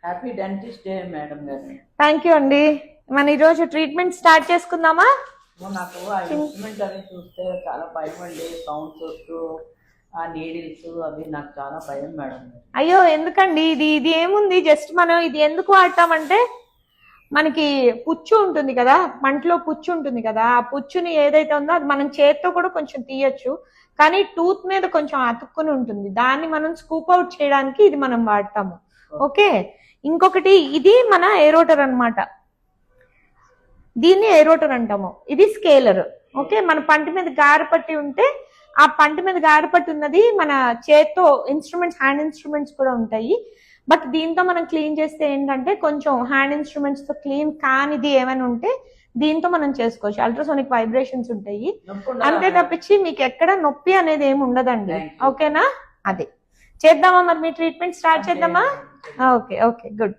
Happy dentist day madam గారు. Thank you అండి. మన ఈరోజు ట్రీట్మెంట్ స్టార్ట్ చేసుకుందామా? నాకు ఆ ఇన్స్ట్రుమెంట్ అవి చూస్తే చాలా భయం అండి. సౌండ్స్ వస్తూ ఆ నీడిల్స్ అవి నాకు చాలా భయం మేడం. అయ్యో ఎందుకండి, ఇది ఏముంది, జస్ట్ మనం ఇది ఎందుకు వాడతామంటే మనకి పుచ్చు ఉంటుంది కదా, పంటలో పుచ్చు ఉంటుంది కదా, ఆ పుచ్చుని ఏదైతే ఉందో అది మనం చేత్తో కూడా కొంచెం తీయచ్చు, కానీ టూత్ మీద కొంచెం అతుక్కుని ఉంటుంది, దాన్ని మనం స్కూప్ అవుట్ చేయడానికి ఇది మనం వాడతాము. ఓకే, ఇంకొకటి ఇది మన ఏరోటర్ అన్నమాట, దీన్ని ఏరోటర్ అంటాము. ఇది స్కేలర్. ఓకే, మన పంట మీద గారపట్టి ఉంటే ఆ పంట మీద గారపట్టి ఉన్నది మన చేత్తో ఇన్స్ట్రుమెంట్స్, హ్యాండ్ ఇన్స్ట్రుమెంట్స్ కూడా ఉంటాయి, బట్ దీంతో మనం క్లీన్ చేస్తే ఏంటంటే కొంచెం హ్యాండ్ ఇన్స్ట్రుమెంట్స్ తో క్లీన్ కానిది ఏమైనా ఉంటే దీంతో మనం చేసుకోవచ్చు. అల్ట్రాసోనిక్ వైబ్రేషన్స్ ఉంటాయి, అంతే తప్పించి మీకు ఎక్కడ నొప్పి అనేది ఏమి ఉండదండి. ఓకేనా? అదే చేద్దామా మరి, మీ ట్రీట్మెంట్ స్టార్ట్ చేద్దామా? Okay okay, good.